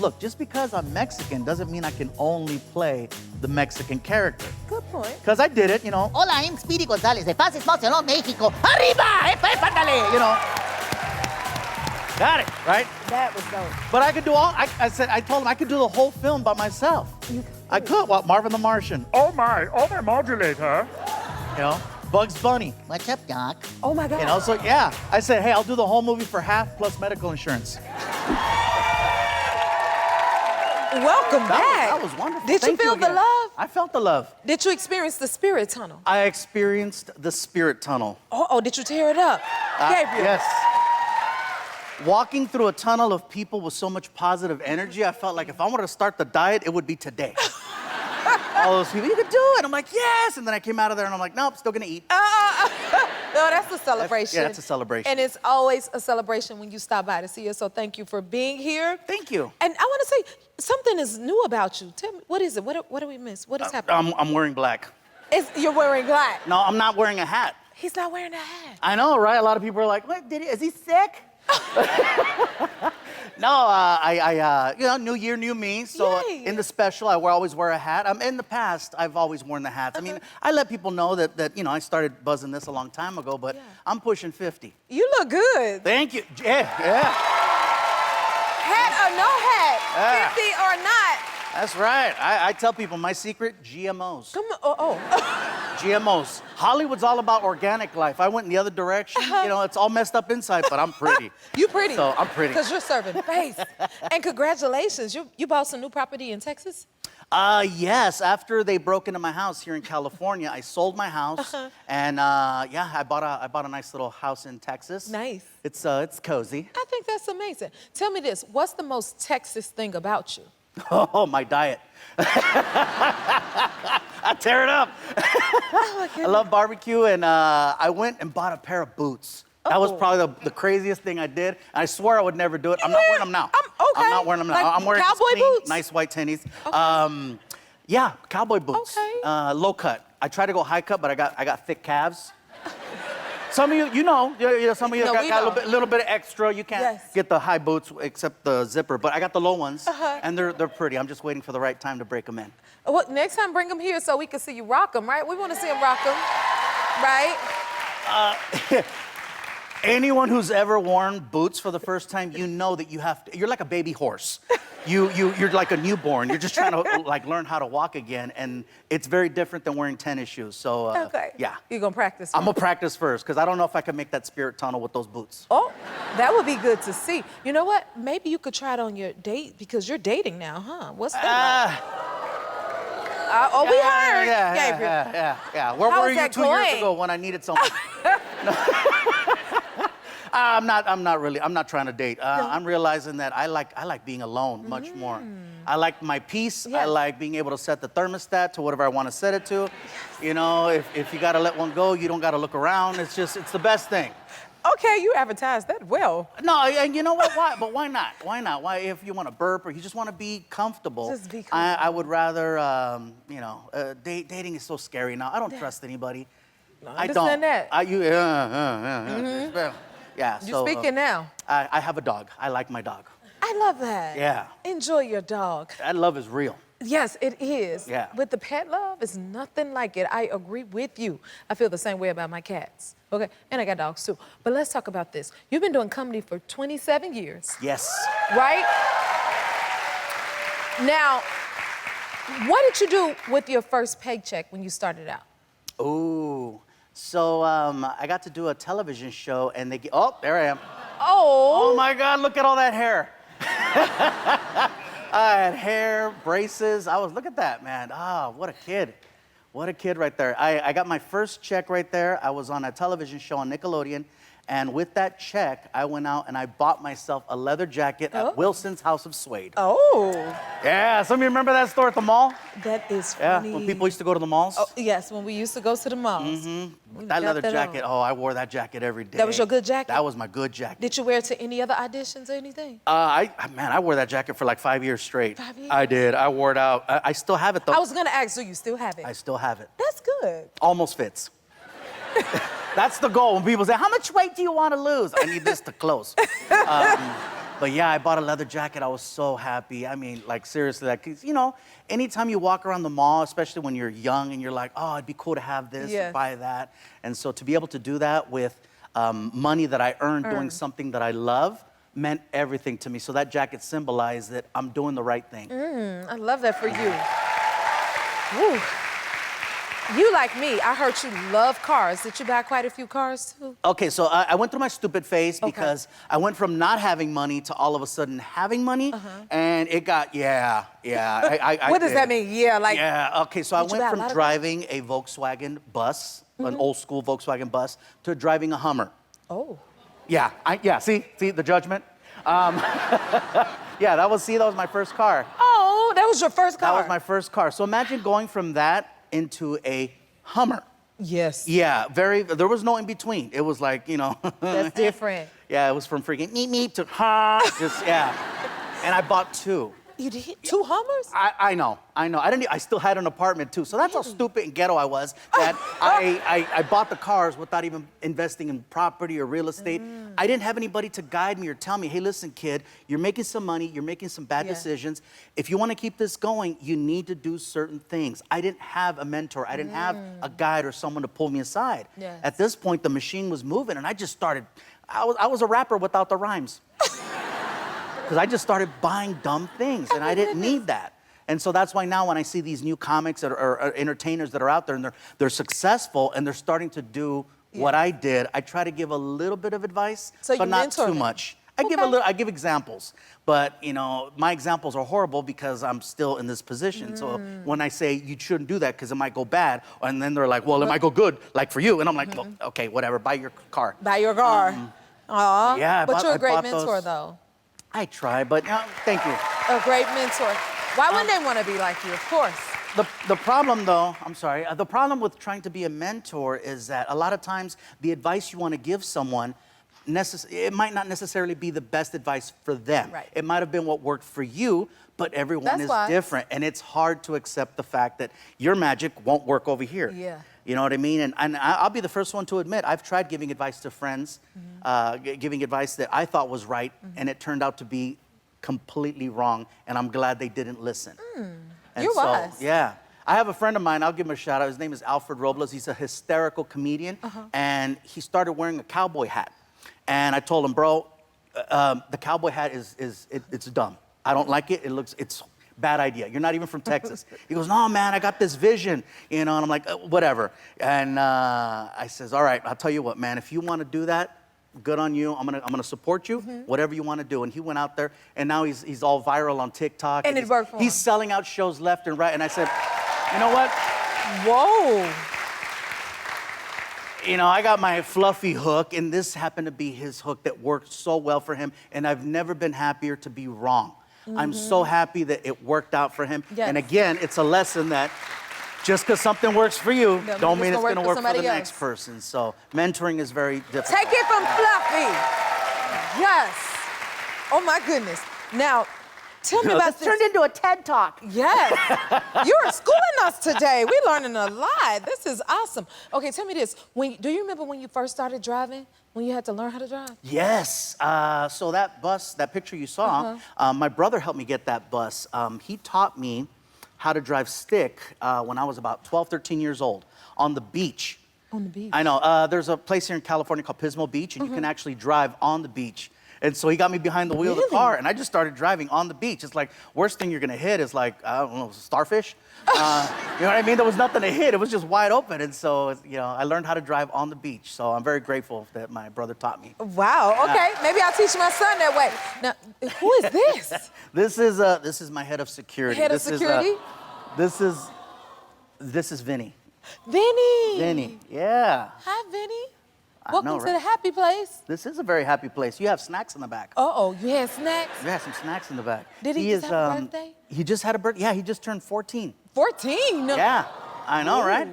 look, just because I'm Mexican doesn't mean I can only play the Mexican character. Good point. Because I did it, you know. Hola, I'm Speedy González de Fases Barcelona, México. Arriba, ándale, You know. Got it, right? That was dope. But I could do all, I told him I could do the whole film by myself. I could, well, Marvin the Martian. Oh my modulator. You know, Bugs Bunny. What's up, Doc? Oh my God. You know, so yeah. I said, hey, I'll do the whole movie for half plus medical insurance. Welcome back. That was wonderful. Did Thank you feel the again. love? I felt the love. Did you experience the spirit tunnel? I experienced the spirit tunnel. Oh, did you tear it up? Gabriel. Yes. Walking through a tunnel of people with so much positive energy, I felt like if I wanted to start the diet, it would be today. All those people, you could do it. I'm like, yes. And then I came out of there and I'm like, nope, still gonna eat. No, that's a celebration. Yeah, that's a celebration. And it's always a celebration when you stop by to see us. So thank you for being here. Thank you. And I want to say something is new about you. Tell me, what is it? What do we miss? What is happening? I'm wearing black. You're wearing black. No, I'm not wearing a hat. He's not wearing a hat. I know, right? A lot of people are like, what, is he sick? No, you know, new year, new me. So Yay. in the special, I always wear a hat. In the past, I've always worn the hats. I mean, I let people know that you know, I started buzzing this a long time ago, but I'm pushing 50. You look good. Thank you. Yeah. Hat or no hat, 50 or not. That's right. I tell people my secret, GMOs. Come on. GMOs. Hollywood's all about organic life. I went in the other direction. You know, it's all messed up inside, but I'm pretty. You pretty. So I'm pretty. Because you're serving face. And congratulations, you bought some new property in Texas? Yes, after they broke into my house here in California, I sold my house, and yeah, I bought a nice little house in Texas. Nice. It's cozy. I think that's amazing. Tell me this, what's the most Texas thing about you? Oh, my diet. I tear it up. I love barbecue, and I went and bought a pair of boots. That was probably the craziest thing I did. And I swore I would never do it. I'm not wearing them now. Okay. I'm not wearing them now. Like I'm wearing cowboy just clean, boots? nice white tennies. Okay. Yeah, cowboy boots. Okay. Low cut. I tried to go high cut, but I got thick calves. Some of you know, some of you got a little bit of extra. You can't get the high boots except the zipper, but I got the low ones, and they're pretty. I'm just waiting for the right time to break them in. Well, next time bring them here so we can see you rock them, right? We want to see them rock them, right? Anyone who's ever worn boots for the first time, you know that you're like a baby horse. You're like a newborn. You're just trying to like learn how to walk again, and it's very different than wearing tennis shoes. So yeah. You're gonna practice. I'm gonna practice first because I don't know if I can make that spirit tunnel with those boots. Oh, that would be good to see. You know what? Maybe you could try it on your date because you're dating now, huh? What's that like? We heard, Gabriel. Yeah. Where were you 2 years ago when I needed someone? I'm not trying to date. I'm realizing that I like being alone much more. I like my peace. I like being able to set the thermostat to whatever I want to set it to. You know, if you got to let one go, you don't got to look around. It's the best thing. Okay, you advertised that well. No, and you know what? Why? But why not? Why not? Why, if you want to burp or you just want to be comfortable? Just be comfortable. I would rather, you know, dating is so scary now. I don't trust anybody. I understand that. Yeah. You're speaking now. I have a dog. I like my dog. I love that. Yeah. Enjoy your dog. That love is real. Yes, it is. Yeah. With the pet love, it's nothing like it. I agree with you. I feel the same way about my cats. Okay, and I got dogs too. But let's talk about this. You've been doing comedy for 27 years. Yes. Right? Now, what did you do with your first paycheck when you started out? Ooh. So I got to do a television show, and oh, there I am. Oh. Oh my God! Look at all that hair. I had hair, braces. Look at that, man. What a kid. What a kid right there. I got my first check right there. I was on a television show on Nickelodeon. And with that check, I went out and I bought myself a leather jacket at Wilson's House of Suede. Oh. Yeah, some of you remember that store at the mall? That is funny. Yeah, when people used to go to the malls? Oh, yes, when we used to go to the malls. That leather jacket, I wore that jacket every day. That was your good jacket? That was my good jacket. Did you wear it to any other auditions or anything? I wore that jacket for like 5 years straight. 5 years? I did. I wore it out. I still have it though. I was gonna ask, do you still have it? I still have it. That's good. Almost fits. That's the goal. When people say, how much weight do you want to lose? I need this to close. But yeah, I bought a leather jacket. I was so happy. I mean, like seriously, like, 'cause, you know, anytime you walk around the mall, especially when you're young and you're like, oh, it'd be cool to have this, Yes. buy that. And so to be able to do that with money that I earned doing something that I love meant everything to me. So that jacket symbolized that I'm doing the right thing. I love that for you. Woo. You like me, I heard you love cars. Did you buy quite a few cars too? Okay, so I went through my stupid phase because I went from not having money to all of a sudden having money, and it got, I What does did. that mean? Yeah, like. Yeah, okay, so I Did you went buy a from lot of driving a Volkswagen bus, an old school Volkswagen bus, to driving a Hummer. Oh. Yeah, see the judgment? Yeah, that was my first car. Oh, that was your first car? That was my first car. So imagine going from that into a Hummer. Yes. Yeah, there was no in between. It was like, you know. That's different. Yeah, it was from freaking meep meep to ha, just, yeah. And I bought two. You did 2 Hummers? I know. I still had an apartment too. So that's how stupid and ghetto I was that I bought the cars without even investing in property or real estate. I didn't have anybody to guide me or tell me, hey, listen, kid, you're making some money, you're making some bad decisions. If you want to keep this going, you need to do certain things. I didn't have a mentor. I didn't have a guide or someone to pull me aside. Yes. At this point, the machine was moving and I just started, I was a rapper without the rhymes. Because I just started buying dumb things, and I didn't need that. And so that's why now when I see these new comics or entertainers that are out there and they're successful and they're starting to do what I did, I try to give a little bit of advice, So but you not mentor too them. much. I give examples, but you know, my examples are horrible because I'm still in this position. So when I say you shouldn't do that because it might go bad, and then they're like, well, it might go good, like for you, and I'm like, well, okay, whatever, buy your car. Buy your car. Aw. Yeah, But you're a great bought mentor, those. though. I try, but thank you. A great mentor. Why wouldn't they want to be like you? Of course. The problem, though, I'm sorry, the problem with trying to be a mentor is that a lot of times the advice you want to give someone, it might not necessarily be the best advice for them. Right. It might have been what worked for you, but everyone That's is wise. different. And it's hard to accept the fact that your magic won't work over here. Yeah. You know what I mean? And I'll be the first one to admit, I've tried giving advice to friends, giving advice that I thought was right, and it turned out to be completely wrong, and I'm glad they didn't listen. And You're so, wise. yeah. I have a friend of mine, I'll give him a shout out. His name is Alfred Robles. He's a hysterical comedian, and he started wearing a cowboy hat. And I told him, bro, the cowboy hat it's dumb. I don't like it. It's bad idea. You're not even from Texas. He goes, no, man, I got this vision, you know, and I'm like, whatever. And I says, all right, I'll tell you what, man, if you want to do that, good on you. I'm gonna support you, whatever you want to do. And he went out there, and now he's all viral on TikTok. And it worked for him. He's selling out shows left and right. And I said, you know what? Whoa. You know, I got my fluffy hook, and this happened to be his hook that worked so well for him, and I've never been happier to be wrong. I'm so happy that it worked out for him. Yes. And again, it's a lesson that just because something works for you, don't mean it's going to work for the somebody next else. person. So mentoring is very difficult. Take it from Fluffy. Yes. Oh, my goodness. Now, tell me about This this. turned into a TED Talk. Yes. You're schooling us today. We're learning a lot. This is awesome. Okay, tell me this. Do you remember when you first started driving? When you had to learn how to drive? Yes. So that bus, that picture you saw, my brother helped me get that bus. He taught me how to drive stick when I was about 12, 13 years old on the beach. On the beach? I know. There's a place here in California called Pismo Beach, and you can actually drive on the beach. And so he got me behind the wheel of the car, and I just started driving on the beach. It's like, worst thing you're gonna hit is like, I don't know, starfish. You know what I mean? There was nothing to hit. It was just wide open. And so, you know, I learned how to drive on the beach. So I'm very grateful that my brother taught me. Wow, okay. Maybe I'll teach my son that way. Now, who is this? This is my head of security. Head of security? This is Vinny. Vinny. Vinny, yeah. Hi, Vinny. I Welcome know, to right? the happy place. This is a very happy place. You have snacks in the back. Uh-oh, you had snacks? You have some snacks in the back. Did he just have a birthday? He just had a birthday. Yeah, he just turned 14. 14? Yeah, I know, right?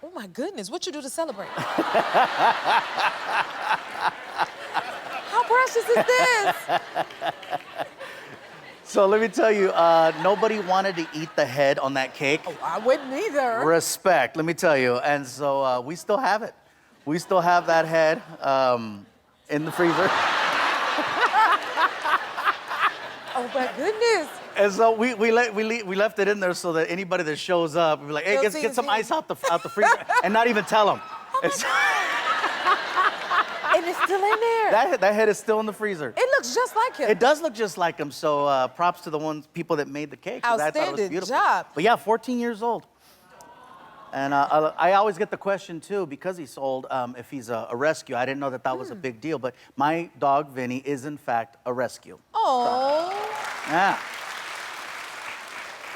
Oh, my goodness. What you do to celebrate? How precious is this? So let me tell you, nobody wanted to eat the head on that cake. Oh, I wouldn't either. Respect, let me tell you. And so we still have it. We still have that head in the freezer. Oh my goodness. And so we left it in there so that anybody that shows up, we'd be like, hey, get some ice out the freezer, and not even tell them. And it's still in there. That head is still in the freezer. It looks just like him. It does look just like him, so props to the people that made the cake. 'Cause I thought it was Outstanding beautiful. job. But yeah, 14 years old. And I always get the question too, because he's old, if he's a rescue. I didn't know that was a big deal, but my dog Vinny is in fact a rescue. Oh. Yeah.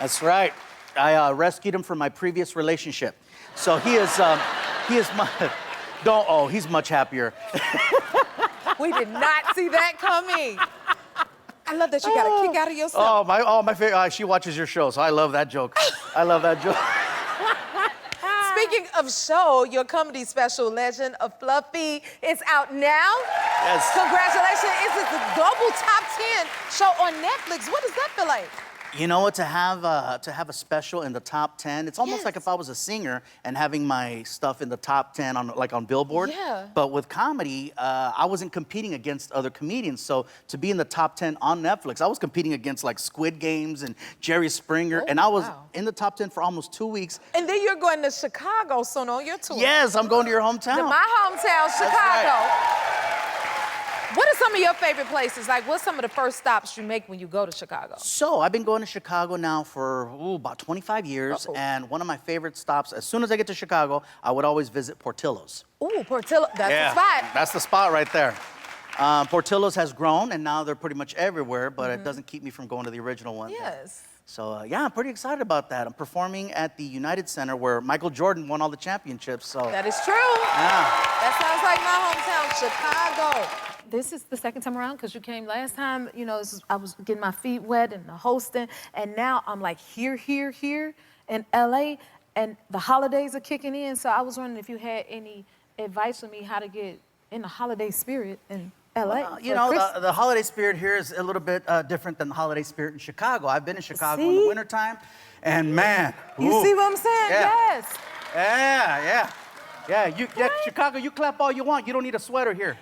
That's right. I rescued him from my previous relationship. So he's much happier. We did not see that coming. I love that you got a kick out of yourself. My favorite. She watches your show, so I love that joke. I love that joke. Speaking of show, your comedy special, Legend of Fluffy, is out now. Yes. Congratulations. It's the global top 10 show on Netflix. What does that feel like? You know what? To have a special in the top 10, it's almost Yes. like if I was a singer and having my stuff in the top 10 on Billboard. Yeah. But with comedy, I wasn't competing against other comedians. So to be in the top 10 on Netflix, I was competing against like Squid Games and Jerry Springer, and I was in the top 10 for almost 2 weeks. And then you're going to Chicago soon on your tour. Yes, I'm going to your hometown. To my hometown, Chicago. right. What are some of your favorite places? Like, what's some of the first stops you make when you go to Chicago? So I've been going to Chicago now for about 25 years, and one of my favorite stops, as soon as I get to Chicago, I would always visit Portillo's. Ooh, Portillo, that's the spot. That's the spot right there. Portillo's has grown, and now they're pretty much everywhere, but it doesn't keep me from going to the original one. Yes. So yeah, I'm pretty excited about that. I'm performing at the United Center where Michael Jordan won all the championships. So That is true. yeah. That sounds like my hometown, Chicago. This is the second time around because you came last time. You know, I was getting my feet wet and the hosting, and now I'm like here in LA, and the holidays are kicking in. So I was wondering if you had any advice for me how to get in the holiday spirit in LA. You know, the holiday spirit here is a little bit different than the holiday spirit in Chicago. I've been in Chicago in the wintertime, and man. You see what I'm saying? Yeah. Yes. Yeah, Chicago, you clap all you want. You don't need a sweater here.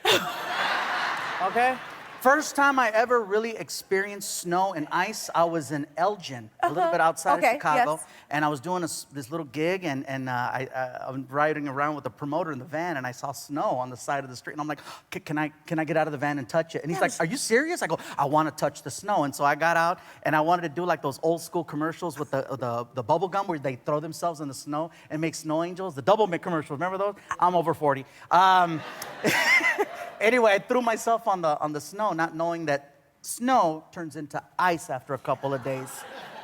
Okay? First time I ever really experienced snow and ice, I was in Elgin, a little bit outside of Chicago. Yes. And I was doing this little gig, and I'm riding around with a promoter in the van, and I saw snow on the side of the street. And I'm like, can I get out of the van and touch it? And he's like, are you serious? I go, I want to touch the snow. And so I got out, and I wanted to do like those old school commercials with the bubble gum where they throw themselves in the snow and make snow angels. The double make commercials, remember those? I'm over 40. Anyway, I threw myself on the snow, not knowing that snow turns into ice after a couple of days.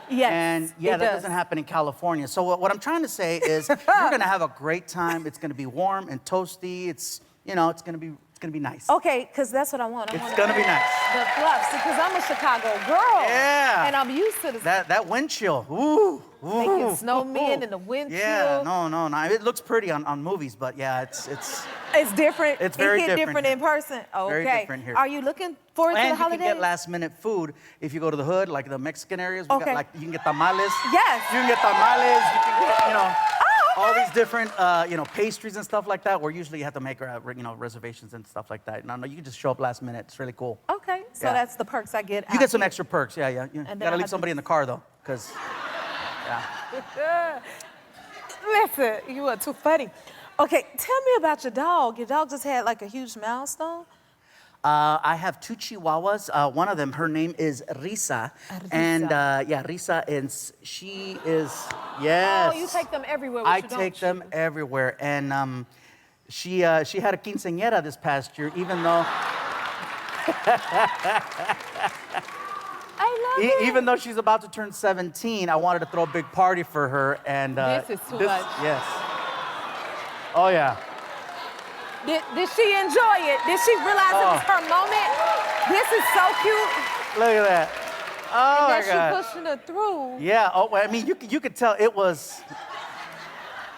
Yes, And yeah, that doesn't happen in California. So what I'm trying to say is you're gonna have a great time. It's gonna be warm and toasty. It's gonna be nice. Okay, because that's what I want. It's gonna be nice. The fluffs, because I'm a Chicago girl. Yeah. And I'm used to That wind chill. Ooh. making snowmen and the wind Yeah, chill. no. It looks pretty on movies, but yeah, it's It's different. It's very it hit different in person. Okay. Very different here. Are you looking forward to the And you holidays? can get last minute food if you go to the hood, like the Mexican areas. We Okay. got, like, you can get tamales. Yes. You can get tamales. You can get, Oh, all okay. these different, pastries and stuff like that. Where usually you have to make, reservations and stuff like that. No, you can just show up last minute. It's really cool. Okay, so Yeah. that's the perks I get. You out get some here. extra perks. Yeah. You then I gotta leave have to- somebody in the car though, because Listen, you are too funny. Okay, tell me about your dog. Your dog just had like a huge milestone. I have 2 Chihuahuas. One of them, her name is Risa. Risa. And Risa, and she is, yes. Oh, you take them everywhere. What I you don't take them choose. everywhere. And she had a quinceañera this past year, even though I love it. even though she's about to turn 17, I wanted to throw a big party for her. And This is too much. Yes. Oh yeah. Did she enjoy it? Did she realize it was her moment? This is so cute. Look at that. Oh my That God. she pushing her through. Yeah. Oh, I mean, you could tell it was.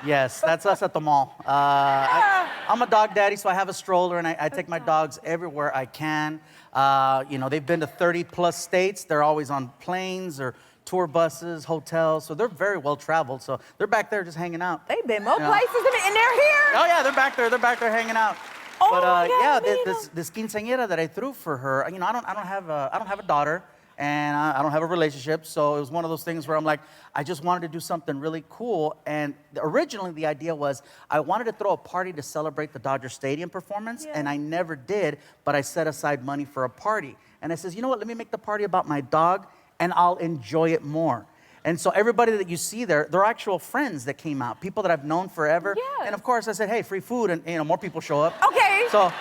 Yes, that's us at the mall. I'm a dog daddy, so I have a stroller, and I take my dogs everywhere I can. They've been to 30 plus states. They're always on planes or tour buses, hotels, so they're very well traveled. So they're back there just hanging out. They've been more Yeah. places and they're here. Oh yeah, they're back there. They're back there hanging out. Oh But my God, yeah, Leno. this quinceañera that I threw for her, I don't have a daughter. and I don't have a relationship, so it was one of those things where I'm like, I just wanted to do something really cool. And originally the idea was I wanted to throw a party to celebrate the Dodger Stadium performance, and I never did, but I set aside money for a party. And I says, you know what, let me make the party about my dog, and I'll enjoy it more. And so everybody that you see there, they're actual friends that came out, people that I've known forever. Yeah. And of course I said, hey, free food, and more people show up. Okay. So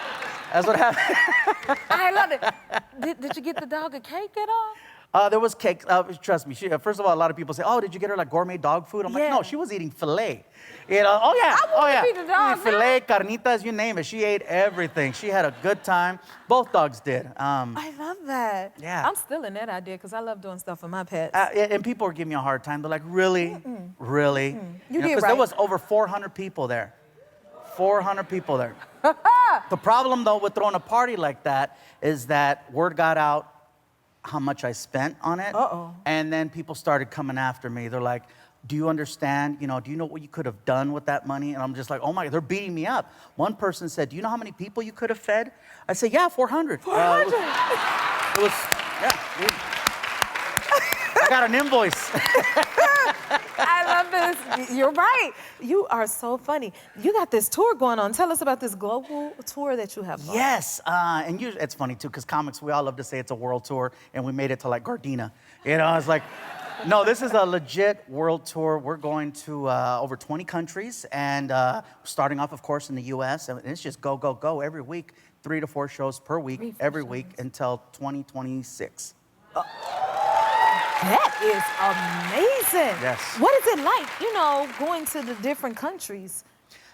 that's what happened. I love it. Did you get the dog a cake at all? There was cake. Trust me. First of all, a lot of people say, "Oh, did you get her like gourmet dog food?" I'm like, "No, she was eating filet." You know? Oh yeah. I wanna be the dog, Filet, carnitas, you name it. She ate everything. She had a good time. Both dogs did. I love that. Yeah. I'm still in that idea because I love doing stuff for my pets. And people were giving me a hard time. They're like, "Really, really?" You did Because right. there was over 400 people there. 400 people there. The problem though with throwing a party like that is that word got out how much I spent on it. And then people started coming after me. They're like, do you understand? You know, do you know what you could have done with that money? And I'm just like, oh my, they're beating me up. One person said, do you know how many people you could have fed? I said, yeah, 400. 400? It was, yeah. I got an invoice. I love this. You're right. You are so funny. You got this tour going on. Tell us about this global tour that you have. Yes, and it's funny too, because comics, we all love to say it's a world tour, and we made it to like Gardena. You know, it's like, no, this is a legit world tour. We're going to over 20 countries, and starting off, of course, in the U.S., and it's just go, go, go every week, 3 to 4 shows per week, every week until 2026. That is amazing. Yes. What is it like, you know, going to the different countries?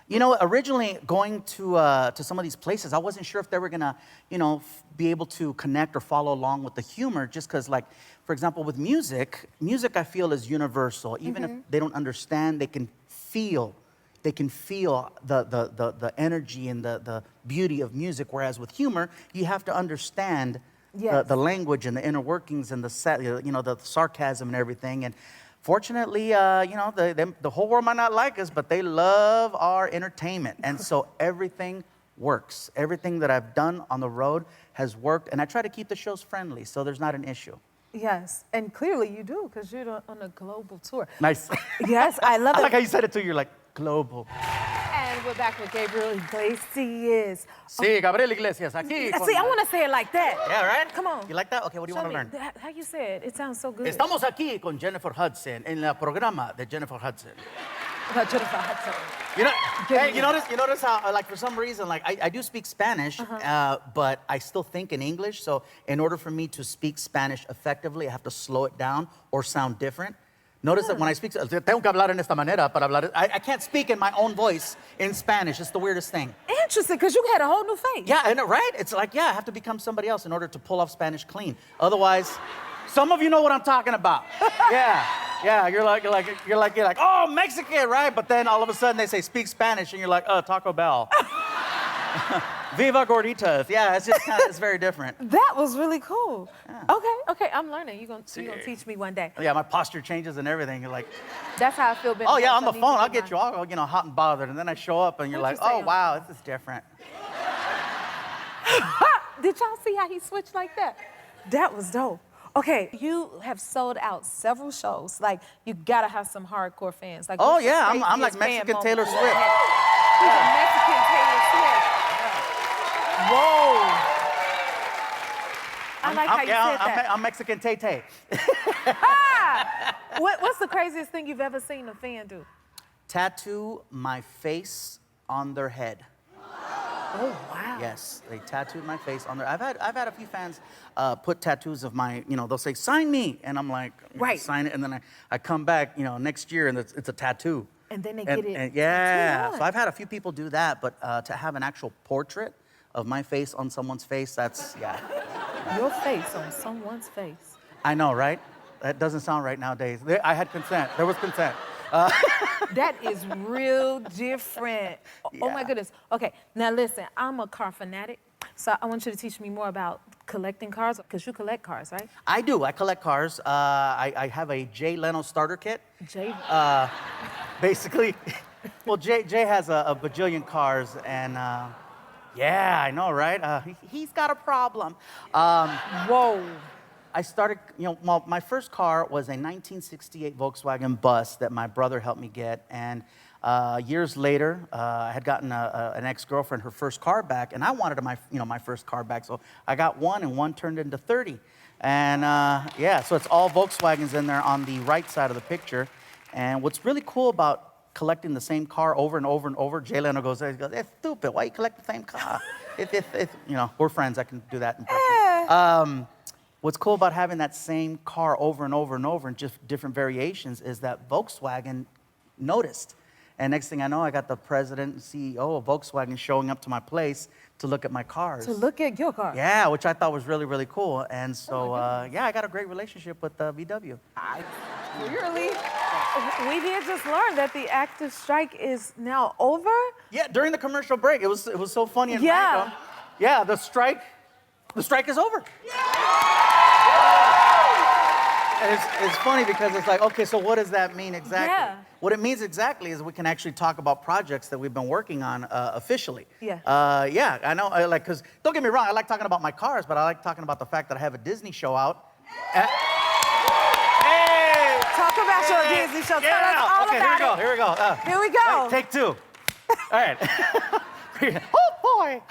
You know, originally going to some of these places, I wasn't sure if they were gonna, you know, be able to connect or follow along with the humor, just because, like, for example, with music I feel is universal. Even if they don't understand, they can feel the energy and the beauty of music. Whereas with humor, you have to understand the language and the inner workings and the sarcasm and everything. And fortunately, you know, the whole world might not like us, but they love our entertainment. And so everything works. Everything that I've done on the road has worked. And I try to keep the shows friendly, so there's not an issue. Yes, and clearly you do, because you're on a global tour. Nice. Yes, I love I it. like how you said it too. You're like, global. And we're back with Gabriel Iglesias. Sí, Gabriel Iglesias, aquí. See, I want to say it like that. Yeah, right? Come on. You like that? Okay, what do you want to learn? How you say it? It sounds so good. Estamos aquí con Jennifer Hudson, en el programa de Jennifer Hudson. Jennifer Hudson. You know, hey, you notice how, like, for some reason, like, I do speak Spanish, but I still think in English. So in order for me to speak Spanish effectively, I have to slow it down or sound different. Notice that when I speak, tengo que hablar en esta manera para hablar. I can't speak in my own voice in Spanish. It's the weirdest thing. Interesting, because you had a whole new face. Yeah, I know, right? It's like, yeah, I have to become somebody else in order to pull off Spanish clean. Otherwise, some of you know what I'm talking about. Yeah, you're like, oh, Mexican, right? But then all of a sudden they say speak Spanish, and you're like, oh, Taco Bell. Viva gorditas. Yeah, it's just it's very different. That was really cool. Yeah. Okay, I'm learning. You're gonna teach me one day. Yeah, my posture changes and everything. You're like, that's how I feel. Oh yeah, on the phone, I'll get you all, you know, hot and bothered, and then I show up and you're like, oh wow, this is different. Did y'all see how he switched like that? That was dope. Okay, you have sold out several shows. Like, you gotta have some hardcore fans. Like, oh yeah, I'm like Mexican Taylor Swift. He's a Mexican Taylor Swift. Whoa. I like how you said that. I'm Mexican Tay-Tay. What's the craziest thing you've ever seen a fan do? Tattoo my face on their head. Oh, wow. Yes, they tattooed my face on their. I've had a few fans put tattoos of my, you know, they'll say, sign me. And I'm like, right. Sign it. And then I come back, you know, next year and it's a tattoo. And then they get it. And yeah. So I've had a few people do that, but to have an actual portrait of my face on someone's face, that's, yeah. Your face on someone's face. I know, right? That doesn't sound right nowadays. I had consent. There was consent. That is real different. Yeah. Oh my goodness. Okay, now listen, I'm a car fanatic, so I want you to teach me more about collecting cars, because you collect cars, right? I do. I collect cars. I have a Jay Leno starter kit. Jay? Basically, well, Jay has a bajillion cars, and yeah, I know, right? He's got a problem. Whoa. I started, well, my first car was a 1968 Volkswagen bus that my brother helped me get. And years later, I had gotten an ex-girlfriend her first car back, and I wanted my first car back. So I got one, and one turned into 30. And yeah, so it's all Volkswagens in there on the right side of the picture. And what's really cool about collecting the same car over and over and over, Jay Leno goes, it's stupid. Why you collect the same car? We're friends. I can do that impression. What's cool about having that same car over and over and over in just different variations is that Volkswagen noticed. And next thing I know, I got the president and CEO of Volkswagen showing up to my place to look at my cars. To look at your car. Yeah, which I thought was really, really cool. And so, yeah, I got a great relationship with VW. Really? We did just learn that the active strike is now over? Yeah, during the commercial break. It was so funny and Yeah. random. Yeah, the strike is over. And it's funny because it's like, okay, so what does that mean exactly? Yeah. What it means exactly is we can actually talk about projects that we've been working on officially. Yeah. Yeah, I know, because don't get me wrong, I like talking about my cars, but I like talking about the fact that I have a Disney show out. Hey! Talk about your Disney show. Tell us all okay, about it. here we go. Here we go. Take two. All right. Oh, boy.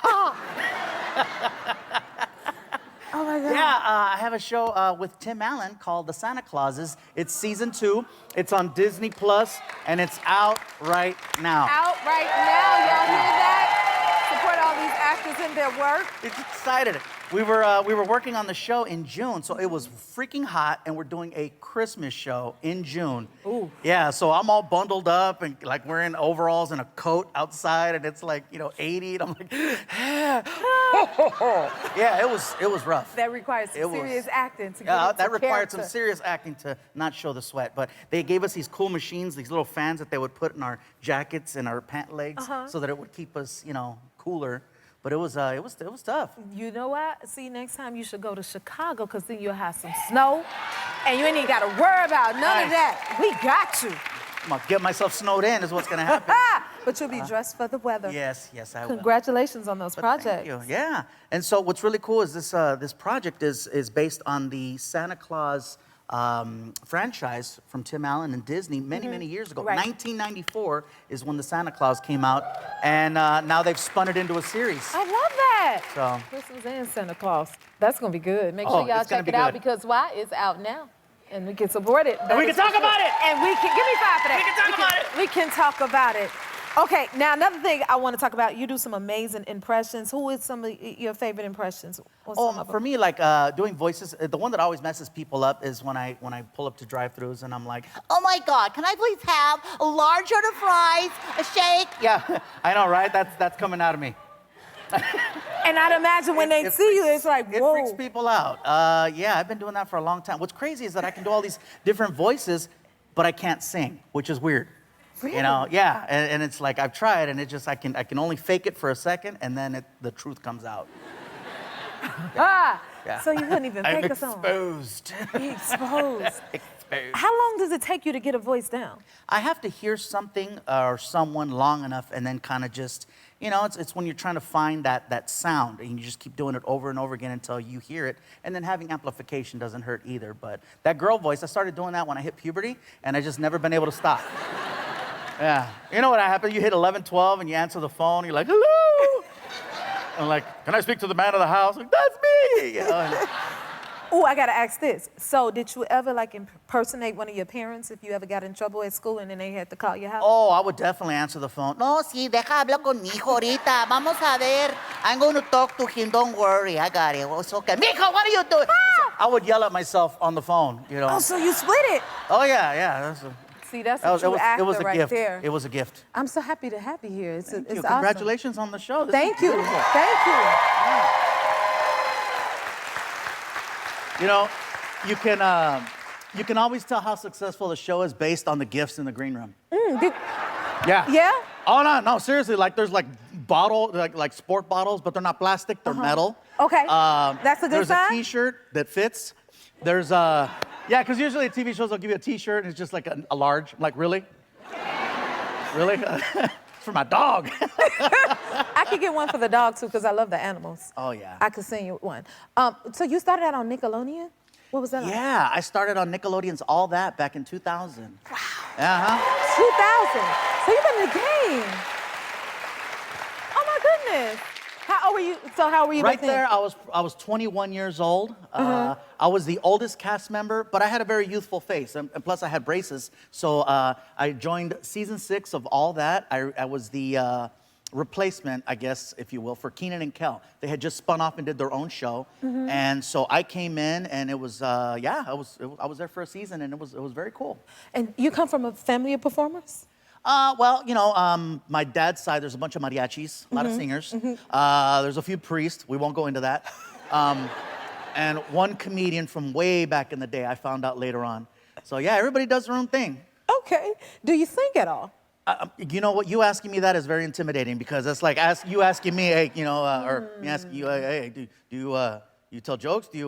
Oh, my God. Yeah, I have a show with Tim Allen called The Santa Clauses. It's season 2. It's on Disney Plus, and it's out right now. Out right now. Y'all hear that? Support all these actors in their work. It's excited. We were working on the show in June, so it was freaking hot, and we're doing a Christmas show in June. Ooh. Yeah, so I'm all bundled up and like wearing overalls and a coat outside, and it's like 80, and I'm like, yeah, it was rough. That requires some serious acting to get Yeah, into that required some character. serious acting to not show the sweat. But they gave us these cool machines, these little fans that they would put in our jackets and our pant legs, so that it would keep us, cooler. But it was tough. You know what? See, next time you should go to Chicago, because then you'll have some snow, and you ain't even got to worry about none of that. We got you. I'm gonna get myself snowed in is what's gonna happen. But you'll be dressed for the weather. Yes, I will. Congratulations on those projects. Thank you. Yeah. And so what's really cool is this project is based on the Santa Claus franchise from Tim Allen and Disney many years ago. Right. 1994 is when the Santa Claus came out, and now they've spun it into a series. I love that. So Christmas and Santa Claus. That's going to be good. Make Oh, sure y'all it's gonna check be it out, good. because why? It's out now. And we can support it. And we can talk about it. And we can, give me 5 for that. We can talk about it. We can talk about it. Okay, now another thing I want to talk about, you do some amazing impressions. Who is some of your favorite impressions? What's some of them? For me, like doing voices, the one that always messes people up is when I pull up to drive-thrus and I'm like, Oh my God, can I please have a large order of fries, a shake? yeah, I know, right? That's coming out of me. And I'd imagine when they see you, it's like, It whoa. freaks people out. Yeah, I've been doing that for a long time. What's crazy is that I can do all these different voices, but I can't sing, which is weird. Really? Yeah, and it's like I've tried, and it just I can only fake it for a second, and then the truth comes out. Yeah. So you couldn't even I'm fake a song. exposed. Exposed. Exposed. How long does it take you to get a voice down? I have to hear something or someone long enough, and then kind of just, it's when you're trying to find that sound, and you just keep doing it over and over again until you hear it. And then having amplification doesn't hurt either. But that girl voice, I started doing that when I hit puberty, and I just never been able to stop. Yeah. You know what happened? You hit 11, 12, and you answer the phone. You're like, hello. I'm like, can I speak to the man of the house? Like, that's me. Oh, I gotta ask this. So, did you ever impersonate one of your parents if you ever got in trouble at school and then they had to call your house? Oh, I would definitely answer the phone. No, sí, deja hablar con mi hijo ahorita. Vamos a ver. I'm going to talk to him. Don't worry. I got it. It's okay. Mijo, what are you doing? I would yell at myself on the phone, Oh, so you split it. Oh, yeah. See, that's a true actor it was a right gift. there. It was a gift. I'm so happy to have you here. It's Thank you. awesome. Congratulations on the show. This Thank is you. beautiful. Thank you. You can always tell how successful the show is based on the gifts in the green room. Yeah. Yeah? Oh no, seriously. Like there's like sport bottles, but they're not plastic. They're metal. Okay. That's a good There's sign? a T-shirt that fits. There's yeah, because usually at TV shows they'll give you a T-shirt and it's just like a large. I'm like, really? Really? It's for my dog. I could get one for the dog too, because I love the animals. Oh yeah. I could send you one. So you started out on Nickelodeon? What was that like? Yeah, I started on Nickelodeon's All That back in 2000. Wow. Uh-huh. 2000. So you've been in the game. Oh my goodness. How old were you? So how old were you Right back then? there, I was 21 years old. I was the oldest cast member, but I had a very youthful face, and plus I had braces. So I joined season 6 of All That. I was the replacement, I guess, if you will, for Keenan and Kel. They had just spun off and did their own show, and so I came in, and it was I was there for a season, and it was very cool. And you come from a family of performers? Well, you know, my dad's side, there's a bunch of mariachis, a lot of singers. There's a few priests. We won't go into that. And one comedian from way back in the day, I found out later on. So yeah, everybody does their own thing. Okay. Do you sing at all? You know what? You asking me that is very intimidating because it's like you asking me, hey, you know, or me asking you, hey, do you tell jokes? Do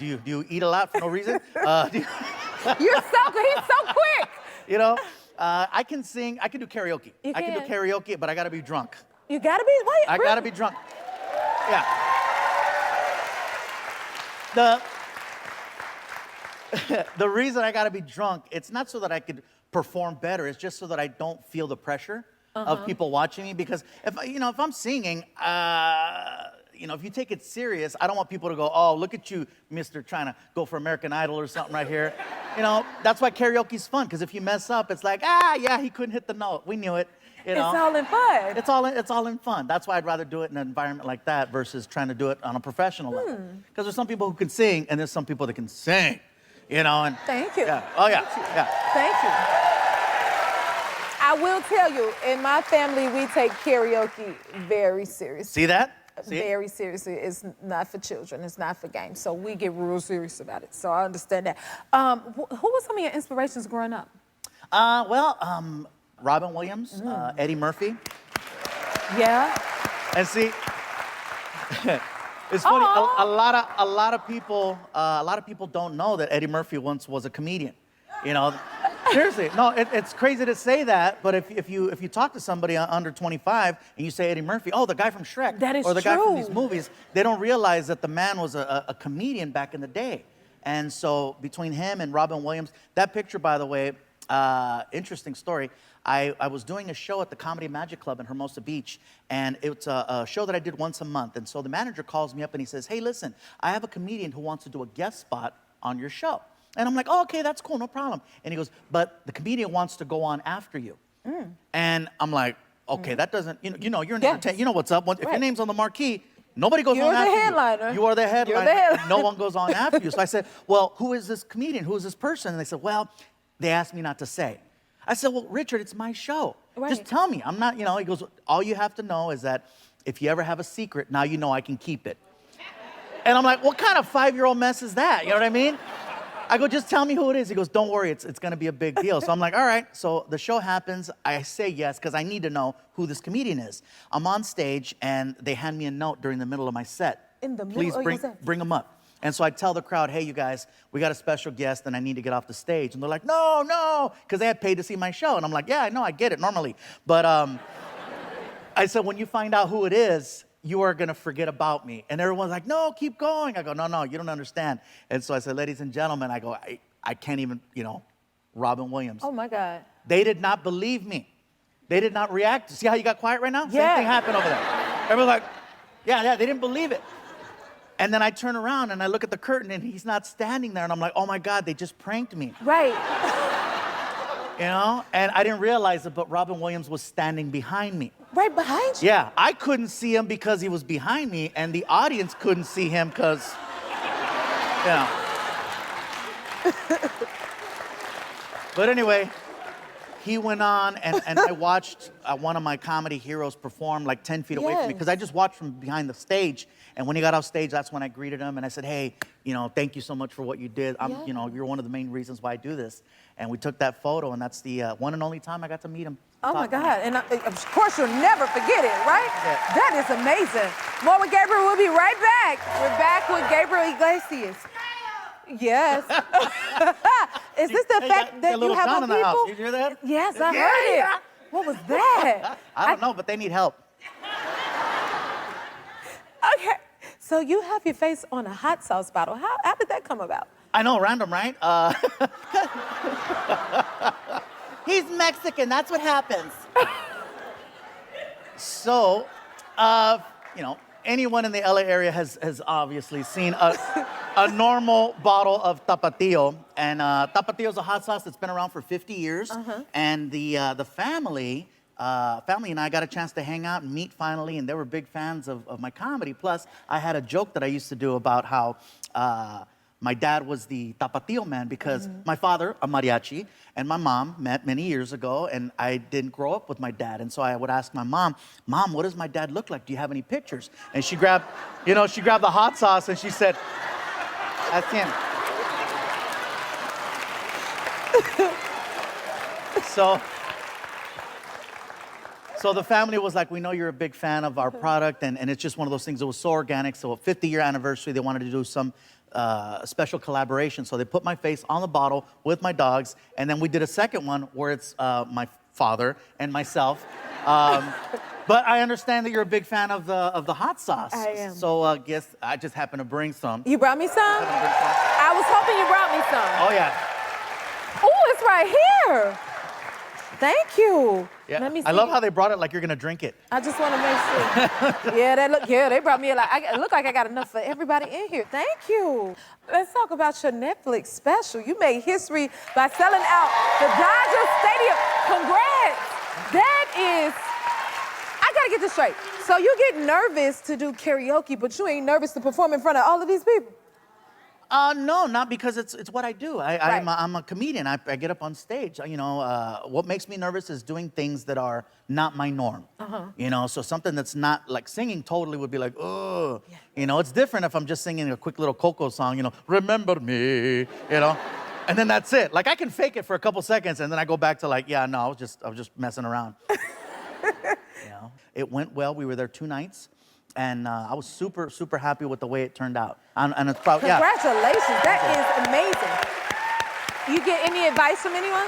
you eat a lot for no reason? You're so good. He's so quick. You know. I can sing, I can do karaoke. You I can do can? karaoke, but I gotta be drunk. You gotta be, wait. I really? gotta be drunk. Yeah. The reason I gotta be drunk, it's not so that I could perform better, it's just so that I don't feel the pressure of people watching me. Because if I'm singing, if you take it serious, I don't want people to go, oh, look at you, mister, trying to go for American Idol or something right here. You know, that's why karaoke's fun, because if you mess up, it's like, yeah, he couldn't hit the note. We knew it. You know? It's all in fun. It's all in fun. That's why I'd rather do it in an environment like that versus trying to do it on a professional level. Because there's some people who can sing, and there's some people that can sing. You know, and Thank you. Yeah. Oh yeah. Yeah. Thank you. I will tell you, in my family, we take karaoke very seriously. See that? See it? Very seriously. It's not for children. It's not for games. So we get real serious about it. So I understand that. Who were some of your inspirations growing up? Robin Williams, Eddie Murphy. Yeah. And see, it's funny. A lot of people don't know that Eddie Murphy once was a comedian. You know, seriously. No, it's crazy to say that, but if you talk to somebody under 25 and you say Eddie Murphy, oh, the guy from Shrek, That is or the guy from true. these movies, they don't realize that the man was a comedian back in the day. And so between him and Robin Williams, that picture, by the way, interesting story. I was doing a show at the Comedy Magic Club in Hermosa Beach, and it's a show that I did once a month. And so the manager calls me up and he says, hey, listen, I have a comedian who wants to do a guest spot on your show. And I'm like, oh, okay, that's cool, no problem. And he goes, but the comedian wants to go on after you. And I'm like, okay, that doesn't, you're an entertainer, you know what's up. If your name's on the marquee, nobody goes on after you. You're the headliner. You are the headliner. You're the headliner. No one goes on after you. So I said, well, who is this comedian? Who is this person? And they said, well, they asked me not to say. I said, well, Richard, it's my show. Right. Just tell me. I'm not, he goes, all you have to know is that if you ever have a secret, now you know I can keep it. And I'm like, what kind of 5-year-old mess is that? You know what I mean? I go, just tell me who it is. He goes, don't worry, it's going to be a big deal. So I'm like, all right. So the show happens. I say yes because I need to know who this comedian is. I'm on stage, and they hand me a note during the middle of my set. In the middle Please of your set? bring him up. And so I tell the crowd, hey, you guys, we got a special guest, and I need to get off the stage. And they're like, no, because they had paid to see my show. And I'm like, yeah, I know, I get it normally. But I said, when you find out who it is, you are going to forget about me. And everyone's like, no, keep going. I go, no, you don't understand. And so I said, ladies and gentlemen, I go, I can't even, Robin Williams. Oh, my God. They did not believe me. They did not react. See how you got quiet right now? Yeah. Same thing happened over there. Everyone's like, yeah, they didn't believe it. And then I turn around and I look at the curtain and he's not standing there. And I'm like, oh, my God, they just pranked me. Right. And I didn't realize it, but Robin Williams was standing behind me. Right behind you? Yeah, I couldn't see him because he was behind me, and the audience couldn't see him because, But anyway, he went on, and I watched one of my comedy heroes perform like 10 feet away from me, because I just watched from behind the stage. And when he got off stage, that's when I greeted him, and I said, hey, thank you so much for what you did. You're one of the main reasons why I do this. And we took that photo, and that's the one and only time I got to meet him. Oh, my God. And of course, you'll never forget it, right? Yeah. That is amazing. More with Gabriel. We'll be right back. We're back with Gabriel Iglesias. Yes. Is this the fact that you have on people? In the house. You hear that? Yes, I heard it. What was that? I don't know, but they need help. Okay. So you have your face on a hot sauce bottle. How did that come about? I know, random, right? He's Mexican, that's what happens. So, anyone in the LA area has obviously seen a normal bottle of Tapatio. And Tapatio is a hot sauce that's been around for 50 years. And the family and I got a chance to hang out and meet finally, and they were big fans of my comedy. Plus, I had a joke that I used to do about how my dad was the Tapatio man because my father, a mariachi, and my mom met many years ago, and I didn't grow up with my dad. And so I would ask my mom, what does my dad look like? Do you have any pictures? And she grabbed the hot sauce and she said, that's him. So the family was like, we know you're a big fan of our product, and it's just one of those things that was so organic. So a 50-year anniversary, they wanted to do some special collaboration. So they put my face on the bottle with my dogs, and then we did a second one where it's my father and myself. But I understand that you're a big fan of the hot sauce. I am. So I guess I just happened to bring some. You brought me some? I was hoping you brought me some. Oh, yeah. Oh, it's right here. Thank you. Yeah. Let me see. I love how they brought it like you're gonna drink it. I just want to make sure. They brought me it looked like I got enough for everybody in here. Thank you. Let's talk about your Netflix special. You made history by selling out the Dodger Stadium. Congrats. That is, I gotta get this straight. So you get nervous to do karaoke, but you ain't nervous to perform in front of all of these people? No, not because it's what I do. I'm a comedian. I get up on stage. What makes me nervous is doing things that are not my norm. So something that's not like singing totally would be like, oh. Yeah. It's different if I'm just singing a quick little Coco song, remember me, and then that's it. Like I can fake it for a couple seconds and then I go back to like, yeah, no, I was just messing around. It went well. We were there 2 nights. And I was super, super happy with the way it turned out. And it's probably, Congratulations, that is amazing. You get any advice from anyone?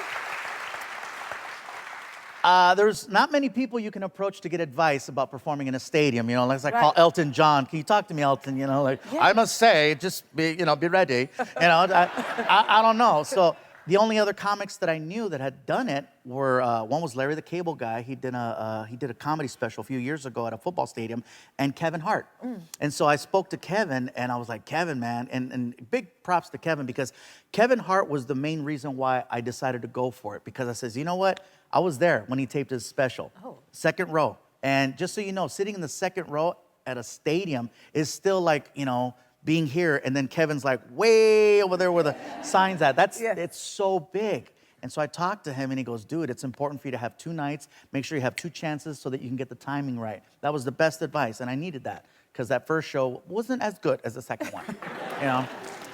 There's not many people you can approach to get advice about performing in a stadium. Like I call Elton John. Can you talk to me, Elton? I must say, just be ready. I don't know. So the only other comics that I knew that had done it were one was Larry the Cable Guy. He did a comedy special a few years ago at a football stadium, and Kevin Hart. And so I spoke to Kevin, and I was like, Kevin, man, and big props to Kevin because Kevin Hart was the main reason why I decided to go for it because I says, you know what? I was there when he taped his special, second row, and just so you know, sitting in the second row at a stadium is still like being here, and then Kevin's like way over there where the sign's at. It's so big. And so I talked to him and he goes, dude, it's important for you to have 2 nights. Make sure you have 2 chances so that you can get the timing right. That was the best advice, and I needed that because that first show wasn't as good as the second one,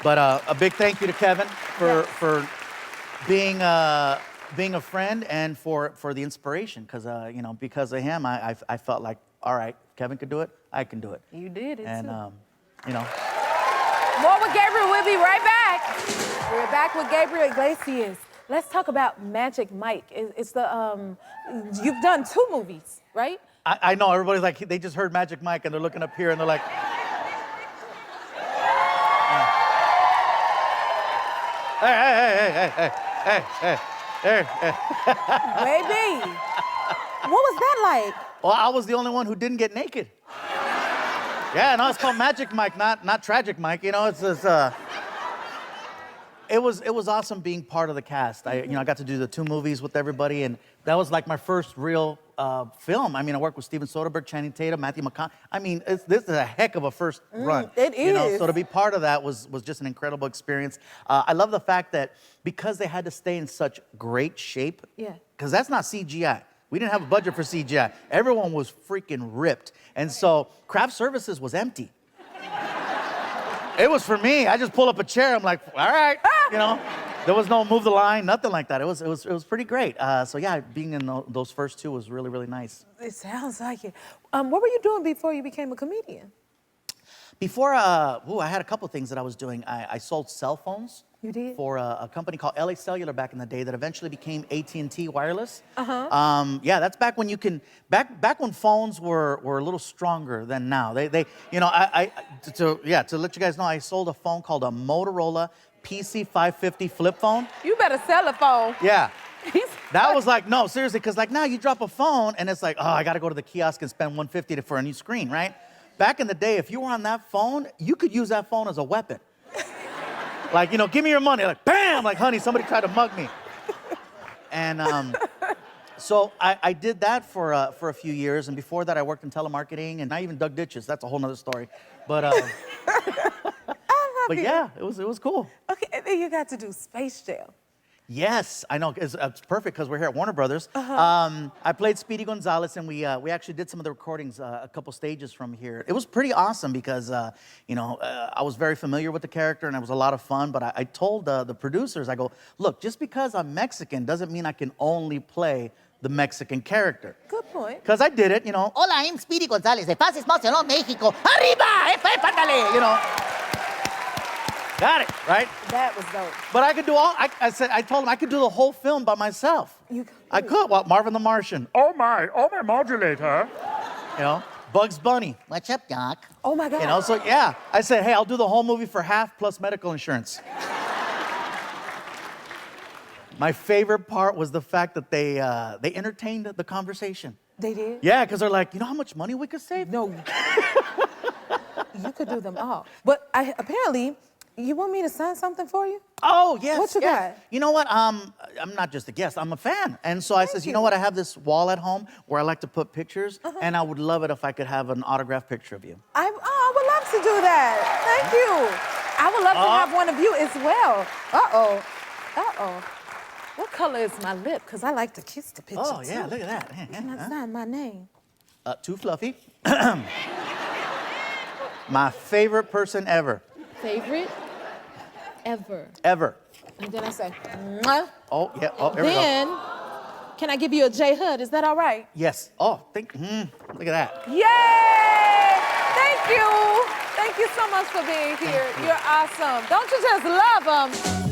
But a big thank you to Kevin for being a friend and for the inspiration because because of him, I felt like, all right, Kevin could do it, I can do it. You did it too. More with Gabriel. We'll be right back. We're back with Gabriel Iglesias. Let's talk about Magic Mike. It's the you've done 2 movies, right? I know everybody's like they just heard Magic Mike and they're looking up here and they're like. Hey. Baby, what was that like? Well, I was the only one who didn't get naked. Yeah, no, it's called Magic Mike, not Tragic Mike. It's just, it was awesome being part of the cast. I got to do the 2 movies with everybody, and that was like my first real film. I worked with Steven Soderbergh, Channing Tatum, Matthew McConaughey. This is a heck of a first run. It is. So to be part of that was just an incredible experience. I love the fact that because they had to stay in such great shape, because that's not CGI. We didn't have a budget for CGI. Everyone was freaking ripped. And so craft services was empty. It was for me. I just pull up a chair. I'm like, all right, There was no move the line, nothing like that. It was pretty great. So yeah, being in those first 2 was really, really nice. It sounds like it. What were you doing before you became a comedian? Before, I had a couple things that I was doing. I sold cell phones. You did? For a company called LA Cellular back in the day that eventually became AT&T Wireless. Yeah, that's back when you can, back when phones were a little stronger than now. They you know, to let you guys know, I sold a phone called a Motorola PC550 flip phone. You better sell a phone. Yeah. That was like, no, seriously, because like now you drop a phone and it's like, oh, I got to go to the kiosk and spend $150 for a new screen, right? Back in the day, if you were on that phone, you could use that phone as a weapon. Like, you know, give me your money. Like, bam! Like, honey, somebody tried to mug me. And so I did that for a few years. And before that, I worked in telemarketing and I even dug ditches. That's a whole nother story. But but yeah, it was cool. Okay, and then you got to do Space Jam. Yes, I know. It's perfect because we're here at Warner Brothers. I played Speedy Gonzalez, and we actually did some of the recordings a couple stages from here. It was pretty awesome because, you know, I was very familiar with the character, and it was a lot of fun. But I told the producers, I go, look, just because I'm Mexican doesn't mean I can only play the Mexican character. Good point. Because I did it, you know. Hola, I'm Speedy González de Fascismo Salón, México. Arriba, épatale. You know. Got it, right? That was dope. But I could do all, I told him I could do the whole film by myself. I could, well, Marvin the Martian. Oh my modulator. You know, Bugs Bunny. What's up, Doc? Oh my God. You know, so yeah. I said, hey, I'll do the whole movie for half plus medical insurance. My favorite part was the fact that they entertained the conversation. They did? Yeah, because they're like, you know how much money we could save? No. You could do them all. But apparently, you want me to sign something for you? Oh, yes. What you yes. got? You know what? I'm not just a guest, I'm a fan. And so I says, you know what? I have this wall at home where I like to put pictures, and I would love it if I could have an autographed picture of you. I would love to do that. Thank you. I would love to have one of you as well. Uh-oh. Uh-oh. What color is my lip? Because I like to kiss the picture, Oh, yeah, too. look at that. Can I sign my name? Too fluffy. My favorite person ever. Favorite ever. Ever. And then I say, mwah. Oh, yeah. Oh, here we go. Then, can I give you a J Hud? Is that all right? Yes. Oh, look at that. Yay! Thank you. Thank you so much for being here. You're awesome. Don't you just love them?